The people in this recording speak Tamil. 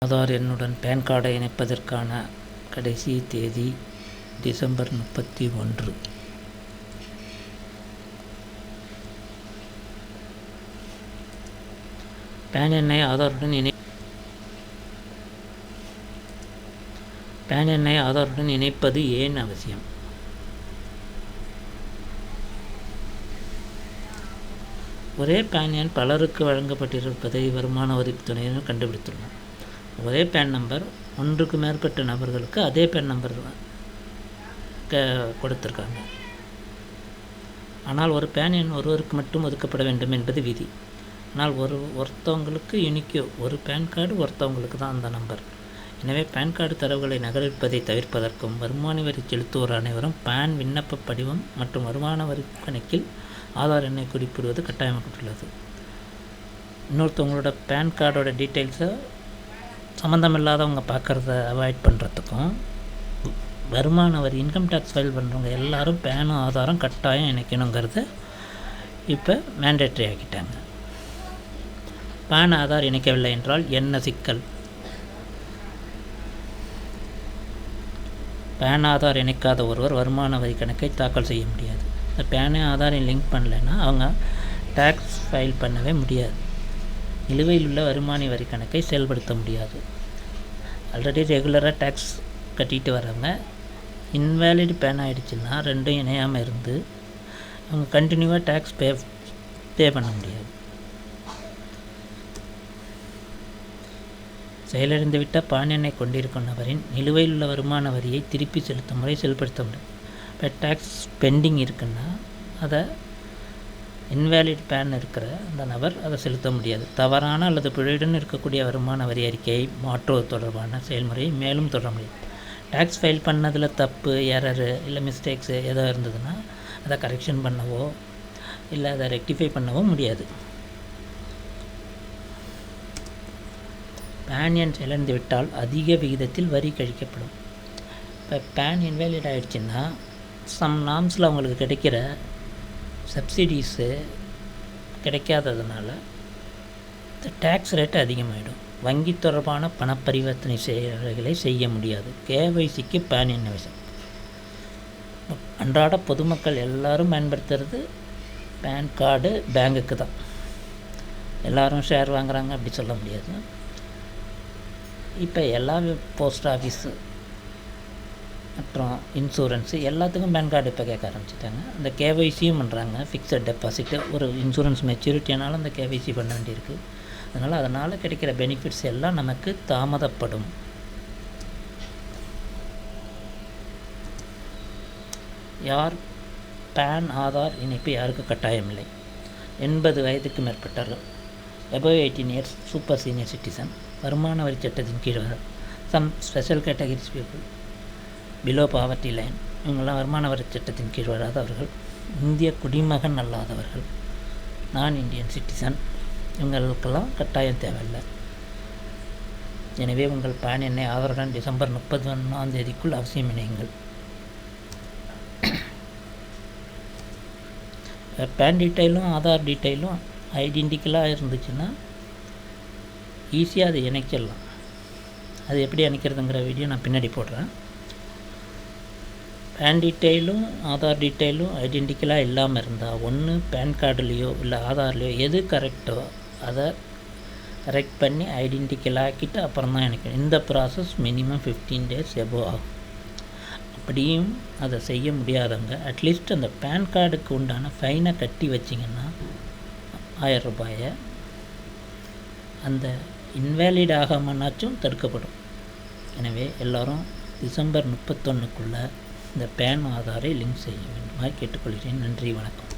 ஆதார் எண்ணுடன் பேன் கார்டை இணைப்பதற்கான கடைசி தேதி டிசம்பர் 31. பேன் எண்ணை ஆதாருடன் இணைப்பது ஏன் அவசியம்? ஒரே பேன் எண் பலருக்கு வழங்கப்பட்டிருப்பதை வருமான வரித்துறையினர் கண்டுபிடித்துள்ளனர். ஒரே பேன் நம்பர் ஒன்றுக்கு மேற்பட்ட நபர்களுக்கு அதே பேன் நம்பர் கொடுத்துருக்காங்க. ஆனால் ஒரு பேன் எண் ஒருவருக்கு மட்டும் ஒதுக்கப்பட வேண்டும் என்பது விதி. ஆனால் ஒருத்தவங்களுக்கு யூனிக்கு ஒரு பேன் கார்டு ஒருத்தவங்களுக்கு தான் அந்த நம்பர். எனவே பேன் கார்டு தரவுகளை நகலெடுப்பதை தவிர்ப்பதற்கும் வருமான வரி செலுத்துவோர் அனைவரும் பேன் விண்ணப்ப படிவம் மற்றும் வருமான வரி கணக்கில் ஆதார் எண்ணை குறிப்பிடுவது கட்டாயமாக்கப்பட்டுள்ளது. இன்னொருத்தவங்களோட பேன் கார்டோட டீட்டெயில்ஸை சம்மந்தமில்லாதவங்க பார்க்குறத அவாய்ட் பண்ணுறதுக்கும் வருமான வரி இன்கம் டேக்ஸ் ஃபைல் பண்ணுறவங்க எல்லோரும் பேனும் ஆதாரம் கட்டாயம் இணைக்கணுங்கிறத இப்போ மேண்டேட்ரி ஆக்கிட்டாங்க. பேன் ஆதார் இணைக்கவில்லை என்றால் என்ன சிக்கல்? பேன் ஆதார் இணைக்காத ஒருவர் வருமான வரி கணக்கை தாக்கல் செய்ய முடியாது. இந்த பேனு ஆதாரையும் லிங்க் பண்ணலைன்னா அவங்க டேக்ஸ் ஃபைல் பண்ணவே முடியாது. நிலுவையில் உள்ள வருமான வரி கணக்கை செயல்படுத்த முடியாது. ஆல்ரெடி ரெகுலராக டேக்ஸ் கட்டிட்டு வர்றவங்க இன்வேலிட் பேன் ஆகிடுச்சுன்னா ரெண்டும் இணையாமல் இருந்து அவங்க கண்டினியூவாக டேக்ஸ் பே பண்ண முடியாது. செயலிழந்துவிட்ட பான் எண்ணை கொண்டிருக்கும் நபரின் நிலுவையில் உள்ள வருமான வரியை திருப்பி செலுத்தும் முறை செயல்படுத்த முடியும். இப்போ டேக்ஸ் பெண்டிங் இருக்குன்னா அதை இன்வேலிட் பேன் இருக்கிற அந்த நபர் அதை செலுத்த முடியாது. தவறான அல்லது பிழையுடன் இருக்கக்கூடிய வருமான வரி அறிக்கையை மாற்றுவது தொடர்பான செயல்முறையை மேலும் தொடர முடியும். டேக்ஸ் ஃபைல் பண்ணதில் தப்பு, எரரு இல்லை மிஸ்டேக்ஸு ஏதோ இருந்ததுன்னா அதை கரெக்ஷன் பண்ணவோ இல்லை அதை ரெக்டிஃபை பண்ணவோ முடியாது. பேன் எண் இழந்து விட்டால் அதிக விகிதத்தில் வரி கழிக்கப்படும். இப்போ பேன் இன்வேலிட் ஆகிடுச்சின்னா சம் நார்ம்ஸில் அவங்களுக்கு கிடைக்கிற சப்சிடிஸு கிடைக்காததுனால இந்த டேக்ஸ் ரேட்டு அதிகமாகிடும். வங்கி தொடர்பான பணப்பரிவர்த்தனை சேவைகளை செய்ய முடியாது. கேஒய்சிக்கு பேன் எண் அவசியம். அன்றாட பொதுமக்கள் எல்லோரும் பயன்படுத்துறது பேன் கார்டு பேங்குக்கு தான். எல்லோரும் ஷேர் வாங்குகிறாங்க அப்படி சொல்ல முடியாது. இப்போ எல்லா போஸ்ட் ஆஃபீஸு அப்புறம் இன்சூரன்ஸு எல்லாத்துக்கும் பேன் கார்டு இப்போ கேட்க ஆரம்பிச்சிட்டாங்க. அந்த கேஒய்சியும் பண்ணுறாங்க. ஃபிக்ஸட் டெபாசிட்டு ஒரு இன்சூரன்ஸ் மெச்சூரிட்டி ஆனாலும் அந்த கேஒய்சி பண்ண வேண்டியிருக்கு. அதனால் கிடைக்கிற பெனிஃபிட்ஸ் எல்லாம் நமக்கு தாமதப்படும். பேன் ஆதார் இணைப்பு யாருக்கு கட்டாயமில்லை? 80 வயதுக்கு மேற்பட்டவர்கள், above 18 years, super senior citizen, வருமான வரி சட்டத்தின் கீழ் வர some special categories people, below poverty line, இவங்கெல்லாம் வருமான வரி சட்டத்தின் கீழ் வராதவர்கள், இந்திய குடிமகன் அல்லாதவர்கள், நான் இந்தியன் சிட்டிசன், இவங்களுக்கெல்லாம் கட்டாயம் தேவையில்லை. எனவே உங்கள் பேன் எண்ணை ஆதாருடன் டிசம்பர் 31 அவசியம் இணையுங்கள். பேன் டீட்டெயிலும் ஆதார் டீட்டெயிலும் ஐடென்டிக்கலாக இருந்துச்சுன்னா ஈஸியாக அதை இணைச்சிடலாம். அது எப்படி இணைக்கிறதுங்கிற வீடியோ நான் பின்னாடி போடுறேன். பேன் டீட்டெயிலும் ஆதார் டீட்டெயிலும் ஐடென்டிக்கலாக இல்லாமல் இருந்தால் ஒன்று பேன் கார்டுலேயோ இல்லை ஆதார்லேயோ எது கரெக்டோ அதை கரெக்ட் பண்ணி ஐடென்டிக்கலாக்கிட்டு அப்புறம் தான் இணைக்கணும். இந்த ப்ராசஸ் மினிமம் 15 days எபோவ் ஆகும். அப்படியும் அதை செய்ய முடியாதவங்க அட்லீஸ்ட் அந்த பேன் கார்டுக்கு உண்டான ஃபைனை கட்டி வச்சிங்கன்னா 1000 ரூபாயை அந்த இன்வேலிட் ஆகாமனாச்சும் தடுக்கப்படும். எனவே எல்லோரும் டிசம்பர் 31 இந்த பேன் ஆதாரை லிங்க் செய்ய வேண்டுமாய் கேட்டுக்கொள்கிறேன். நன்றி, வணக்கம்.